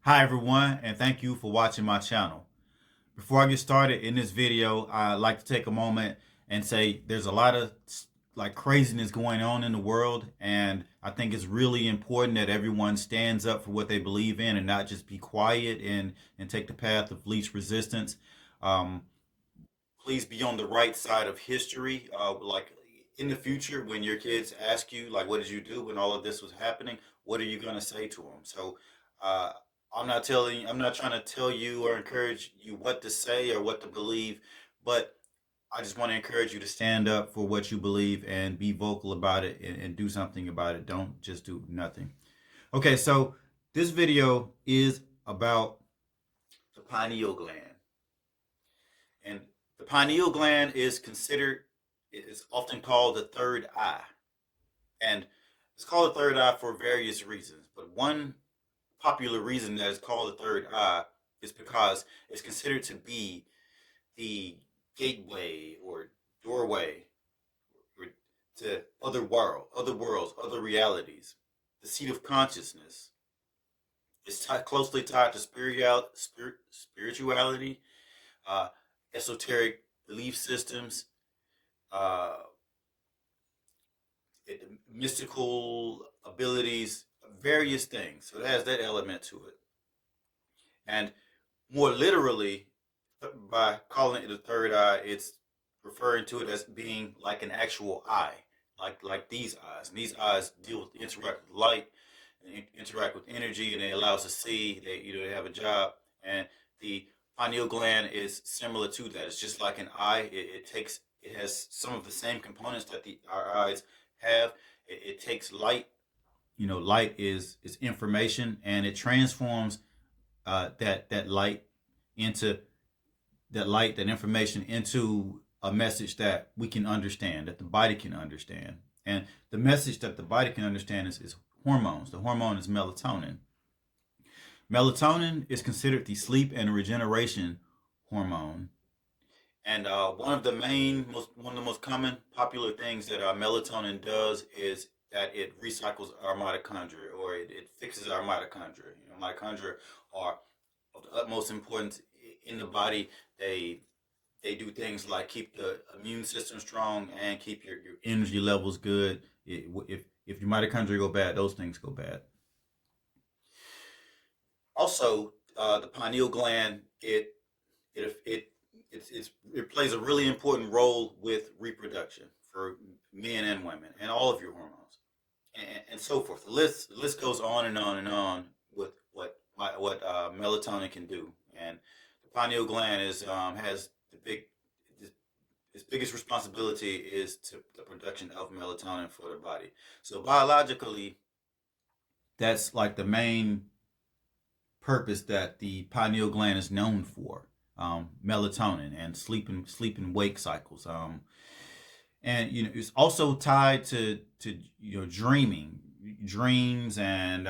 Hi everyone, and thank you for watching my channel. Before I get started in this video, I'd like to take a moment and say there's a lot of craziness going on in the world, and I think it's really important that everyone stands up for what they believe in and not just be quiet and take the path of least resistance. Um, Please be on the right side of history. Like in the future, when your kids ask you, like, what did you do when all of this was happening? What are you going to say to them? So, uh, I'm not trying to tell you or encourage you what to say or what to believe, but I just want to encourage you to stand up for what you believe and be vocal about it and do something about it. Don't just do nothing. Okay, so this video is about the pineal gland. And the pineal gland is often called the third eye. And it's called the third eye for various reasons. But one popular reason that it's called the third eye is because it's considered to be the gateway or doorway to other worlds, other realities. The seat of consciousness. It's closely tied to spirituality, uh, esoteric belief systems, uh, mystical abilities, various things. So it has that element to it. And more literally, by calling it the third eye, it's referring to it as being like an actual eye, like these eyes. And these eyes deal with interact with light, and interact with energy, and they allow us to see. They have a job, and the pineal gland is similar to that. It's just like an eye. It has some of the same components that our eyes have. It takes light. Light is information, and it transforms that light into that information into a message that we can understand, that the body can understand. And the message that the body can understand is hormones. The hormone is melatonin. Melatonin is considered the sleep and regeneration hormone. And one of the most common popular things that melatonin does is that it recycles our mitochondria, or it fixes our mitochondria. Mitochondria are of the utmost importance in the body. They they do things like keep the immune system strong and keep your energy levels good. If your mitochondria go bad, those things go bad. Also, the pineal gland it it it plays a really important role with reproduction for men and women and all of your hormones and so forth. The list goes on and on and on with what melatonin can do. And the pineal gland is has the big its biggest responsibility is to the production of melatonin for the body. So biologically, that's like the main purpose that the pineal gland is known for. Melatonin and sleep and wake cycles. And it's also tied to dreaming, dreams, and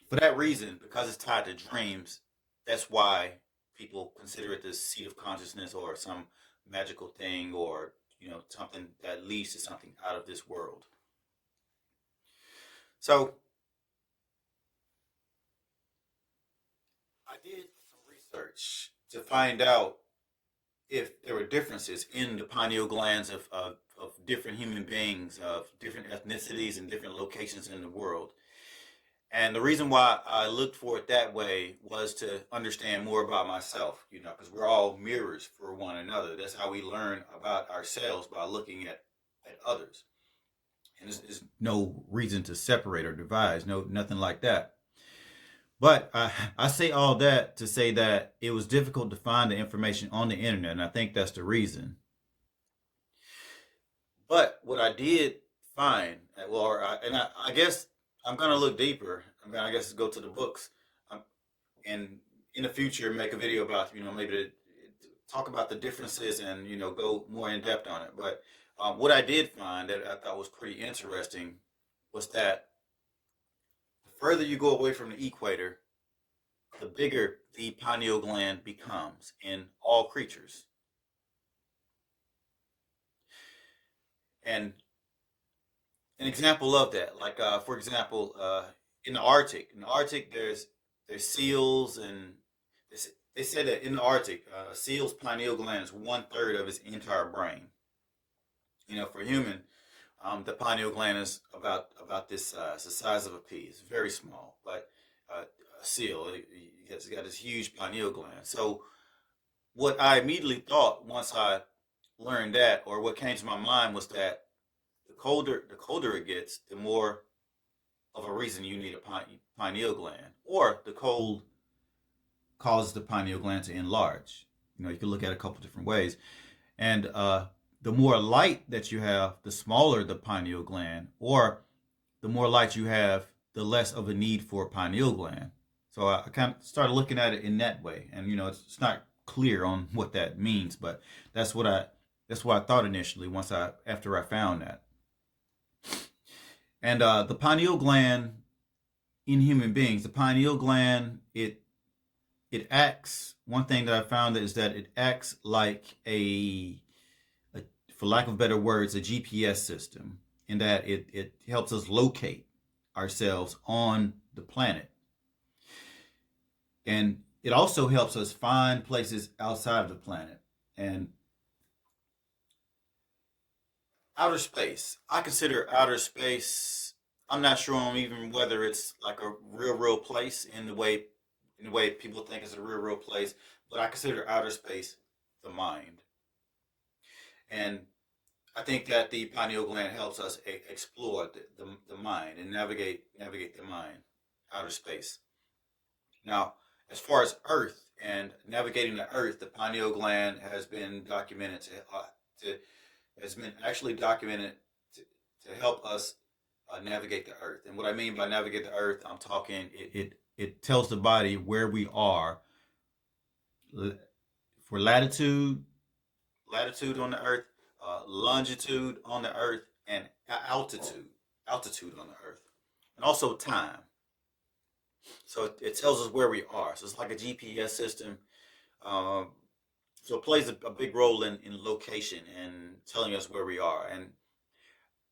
for that reason, because it's tied to dreams, that's why people consider it the seat of consciousness or some magical thing, or something that leads to something out of this world. So I did some research to find out if there were differences in the pineal glands of different human beings, of different ethnicities and different locations in the world. And the reason why I looked for it that way was to understand more about myself, because we're all mirrors for one another. That's how we learn about ourselves, by looking at others. And there's no reason to separate or divide, no, nothing like that. But I say all that to say that it was difficult to find the information on the internet, and I think that's the reason. But what I did find, I guess I'm gonna look deeper. I guess go to the books, and in the future make a video about maybe to talk about the differences and go more in depth on it. But what I did find that I thought was pretty interesting was that the further you go away from the equator, the bigger the pineal gland becomes in all creatures. And an example of that, like for example, in the Arctic, there's there's seals, and they said that in the Arctic, a seal's pineal gland is 1/3 of its entire brain. For human, the pineal gland is about this size, the size of a pea. It's very small, but a seal, it's got this huge pineal gland. So what I immediately thought once I learned that, or what came to my mind, was that the colder it gets, the more of a reason you need a pineal gland, or the cold causes the pineal gland to enlarge. You can look at it a couple different ways, and the more light that you have, the smaller the pineal gland, or the more light you have, the less of a need for a pineal gland. So I kind of started looking at it in that way, and it's not clear on what that means, but that's what I thought initially after I found that. And the pineal gland in human beings, the pineal gland, it acts. One thing that I found is that it acts like for lack of better words, a GPS system, in that it helps us locate ourselves on the planet. And it also helps us find places outside of the planet. And outer space, I consider outer space, I'm not sure on even whether it's like a real place in the way people think it's a real place, but I consider outer space the mind. And I think that the pineal gland helps us explore the mind and navigate the mind, outer space. Now, as far as Earth and navigating the Earth, the pineal gland has been documented to has been actually documented to help us navigate the Earth. And what I mean by navigate the Earth, I'm talking it tells the body where we are for latitude on the Earth, longitude on the Earth, and altitude on the Earth, and also time. So it tells us where we are. So it's like a GPS system. Um, so it plays a big role in location and telling us where we are. And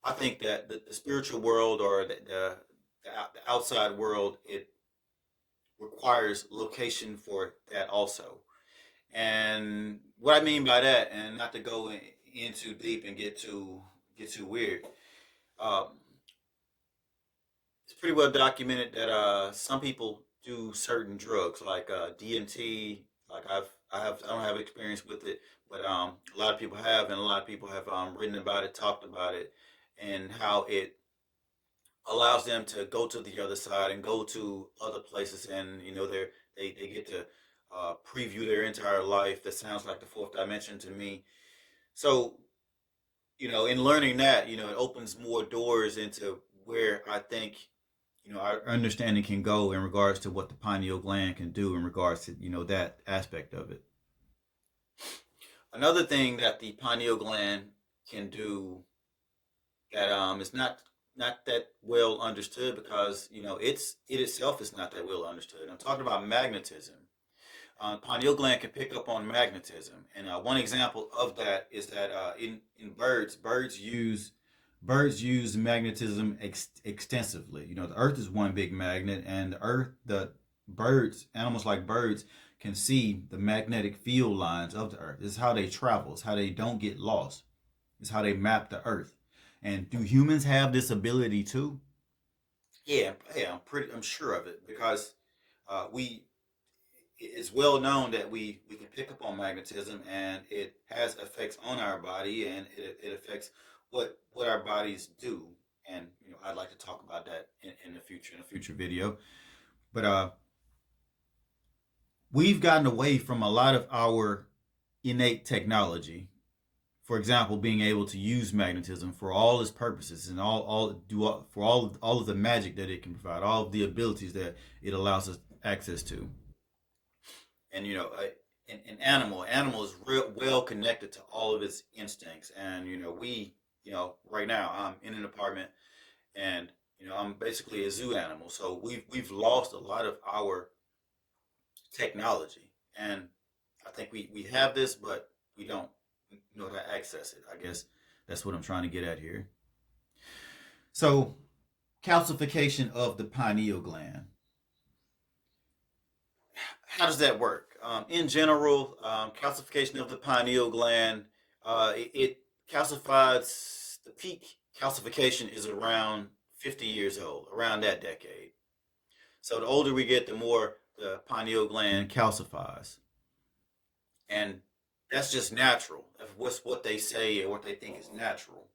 I think that the spiritual world, or the outside world, it requires location for that also. And what I mean by that, and not to go in too deep and get too weird, um, it's pretty well documented that some people do certain drugs like DMT. Like I don't have experience with it, but a lot of people have, and a lot of people have written about it, talked about it, and how it allows them to go to the other side and go to other places, and they get to preview their entire life. That sounds like the fourth dimension to me. So in learning that, it opens more doors into where I think our understanding can go in regards to what the pineal gland can do in regards to that aspect of it. Another thing that the pineal gland can do that is not that well understood, because it itself is not that well understood. I'm talking about magnetism. Pineal gland can pick up on magnetism, and one example of that is that in birds use magnetism extensively. The Earth is one big magnet, and the animals like birds, can see the magnetic field lines of the Earth. This is how they travel. It's how they don't get lost. It's how they map the Earth. And do humans have this ability too? Yeah, yeah, I'm sure of it, because we it's well known that we can pick up on magnetism, and it has effects on our body, and it affects what our bodies do. And I'd like to talk about that in a future video. But we've gotten away from a lot of our innate technology. For example, being able to use magnetism for all its purposes, and for all of the magic that it can provide, all of the abilities that it allows us access to. And an animal is real well connected to all of its instincts. And right now I'm in an apartment, and I'm basically a zoo animal. So we've lost a lot of our technology, and I think we have this, but we don't know how to access it. I guess that's what I'm trying to get at here. So calcification of the pineal gland. how does that work? In general, calcification of the pineal gland, it calcifies, the peak calcification is around 50 years old, around that decade. So the older we get, the more the pineal gland calcifies. And that's just natural. That's what they say or what they think is natural.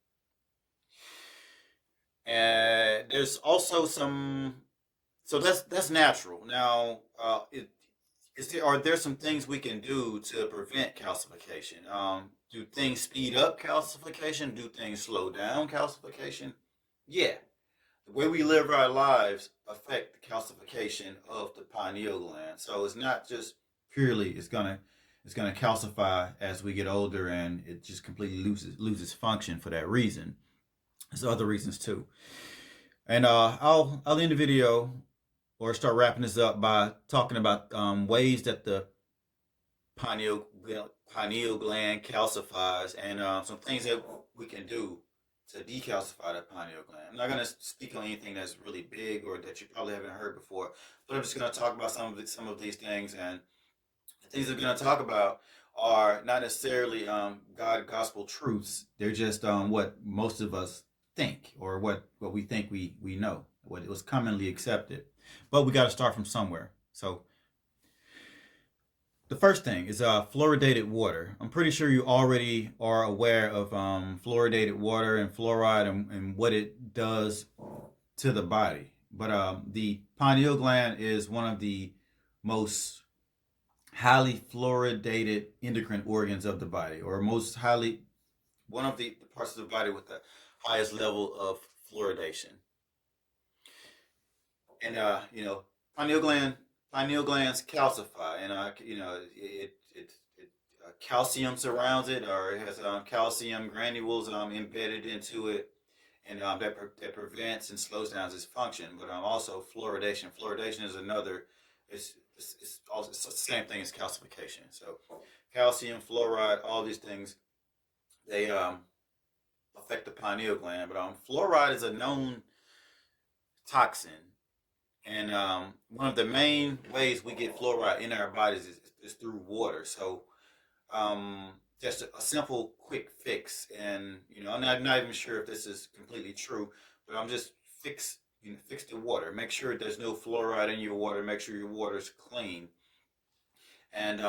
And there's also some, so that's natural. Now, are there some things we can do to prevent calcification? Do things speed up calcification? Do things slow down calcification? Yeah, the way we live our lives affect the calcification of the pineal gland. So it's not just purely it's gonna calcify as we get older, and it just completely loses function for that reason. There's other reasons too. And I'll end the video or start wrapping this up by talking about ways that the pineal pineal gland calcifies, and some things that we can do to decalcify that pineal gland. I'm not going to speak on anything that's really big or that you probably haven't heard before, but I'm just going to talk about some of these things. And the things I'm going to talk about are not necessarily God gospel truths. They're just what most of us think, or what we think we know, what was commonly accepted. But we got to start from somewhere. So the first thing is fluoridated water. I'm pretty sure you already are aware of fluoridated water and fluoride, and what it does to the body. But the pineal gland is one of the most highly fluoridated endocrine organs of the body, or one of the parts of the body with the highest level of fluoridation. And pineal glands calcify, and calcium surrounds it, or it has calcium granules embedded into it, and that prevents and slows down its function. But also fluoridation. Fluoridation is another. It's the same thing as calcification. So calcium, fluoride, all these things, they affect the pineal gland. But fluoride is a known toxin. And one of the main ways we get fluoride in our bodies is through water. So just a simple, quick fix. And I'm not even sure if this is completely true, but I'm just fix the water. Make sure there's no fluoride in your water. Make sure your water's clean. And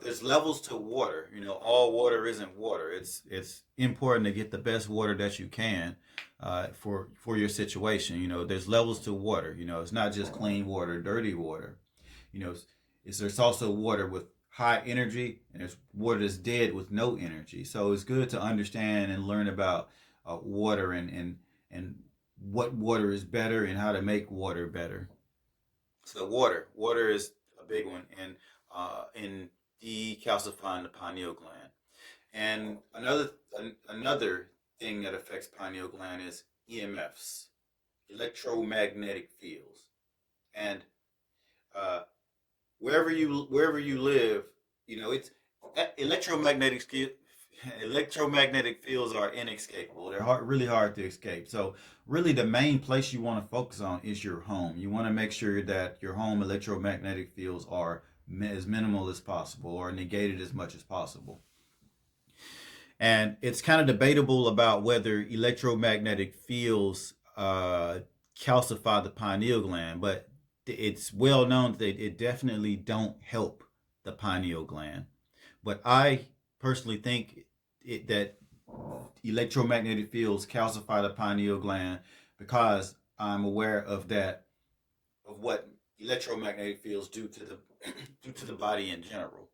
there's levels to water. All water isn't water. It's important to get the best water that you can for your situation. There's levels to water. It's not just clean water, dirty water. There's also water with high energy, and there's water that's dead with no energy. So it's good to understand and learn about water, and what water is better and how to make water better. So water is a big one in decalcifying the pineal gland. And another thing that affects pineal gland is EMFs, electromagnetic fields. And wherever you live, it's electromagnetic electromagnetic fields are inescapable. They're really hard to escape. So really the main place you want to focus on is your home. You want to make sure that your home electromagnetic fields are as minimal as possible, or negated as much as possible. And it's kind of debatable about whether electromagnetic fields calcify the pineal gland, but it's well known that it definitely don't help the pineal gland. But I personally think that electromagnetic fields calcify the pineal gland, because I'm aware of what electromagnetic fields do to the do to the body in general.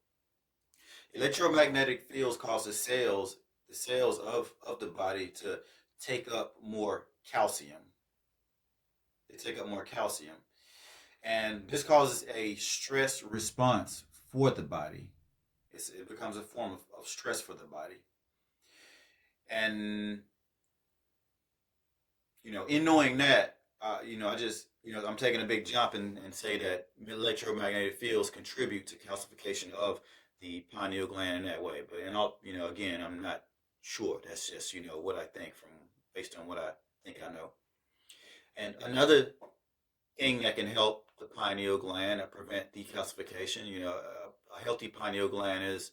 Electromagnetic fields cause the cells of the body to take up more calcium. They take up more calcium. And this causes a stress response for the body. It becomes a form of stress for the body. And, in knowing that, I just, I'm taking a big jump and say that electromagnetic fields contribute to calcification of the pineal gland in that way. But, again, I'm not sure. That's just, what I think based on what I think I know. And another thing that can help the pineal gland prevent decalcification. A healthy pineal gland is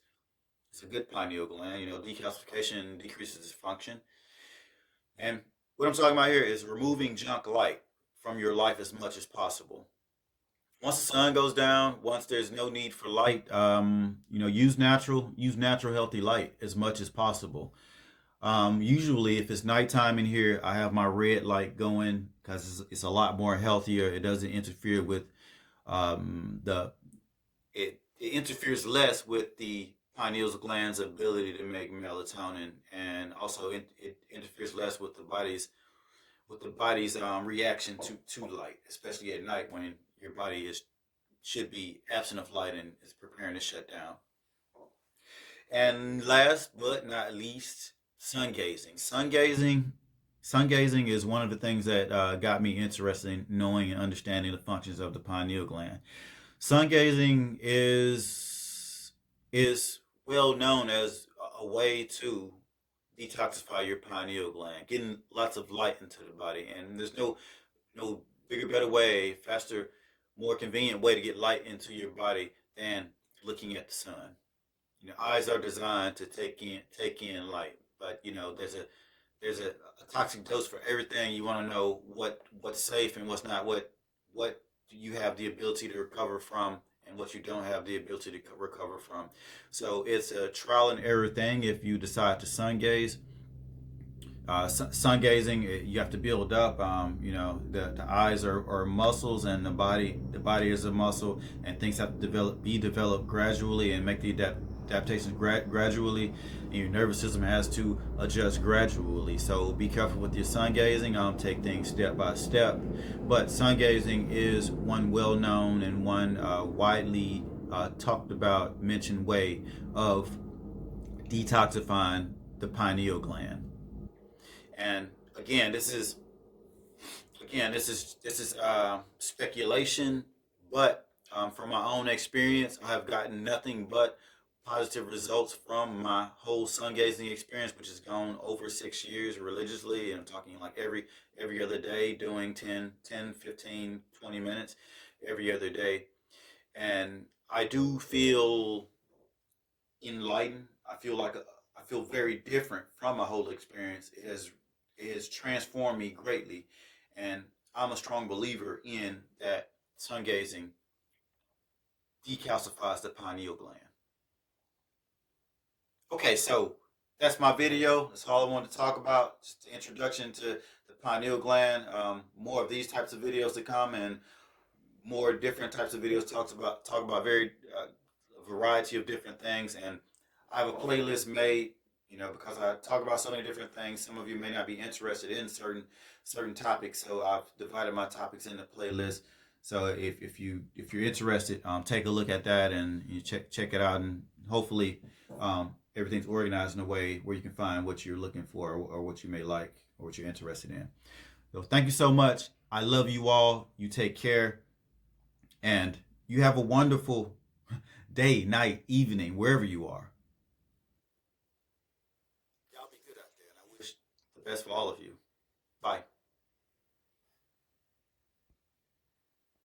it's a good pineal gland. Decalcification decreases its function. And what I'm talking about here is removing junk light from your life as much as possible. Once the sun goes down, once there's no need for light, use natural healthy light as much as possible. Usually, if it's nighttime in here, I have my red light going because it's a lot more healthier. It doesn't interfere with the it interferes less with the pineal gland's ability to make melatonin, and also it interferes less with the body's reaction to light, especially at night when your body should be absent of light and is preparing to shut down. And last but not least, sun gazing. Sun gazing is one of the things that got me interested in knowing and understanding the functions of the pineal gland. Sun gazing is well known as a way to detoxify your pineal gland, getting lots of light into the body. And there's no bigger, better way, faster, more convenient way to get light into your body than looking at the sun. Eyes are designed to take in light, but there's a toxic dose for everything. You want to know what's safe and what's not, what you have the ability to recover from and what you don't have the ability to recover from. So it's a trial and error thing if you decide to sun gaze. Sun gazing, you have to build up. The eyes are muscles, and the body is a muscle, and things have to be developed gradually and make the adaptations gradually, and your nervous system has to adjust gradually. So be careful with your sun gazing. Take things step by step. But sun gazing is one well-known and one widely talked about, mentioned way of detoxifying the pineal gland. And again, this is speculation, but from my own experience, I have gotten nothing but positive results from my whole sun gazing experience, which has gone over 6 years religiously. And I'm talking like every other day, doing 10, 15, 20 minutes every other day. And I do feel enlightened. I feel very different from my whole experience. It has transformed me greatly, and I'm a strong believer in that sun gazing decalcifies the pineal gland. Okay, so that's my video. That's all I wanted to talk about. Just the introduction to the pineal gland. More of these types of videos to come, and more different types of videos talk about very a variety of different things. And I have a playlist made, because I talk about so many different things. Some of you may not be interested in certain topics, so I've divided my topics into playlists. So if you're interested, take a look at that and you check it out, and hopefully everything's organized in a way where you can find what you're looking for, or what you may like, or what you're interested in. So thank you so much. I love you all. You take care, and you have a wonderful day, night, evening, wherever you are. Y'all be good out there, and I wish the best for all of you. Bye.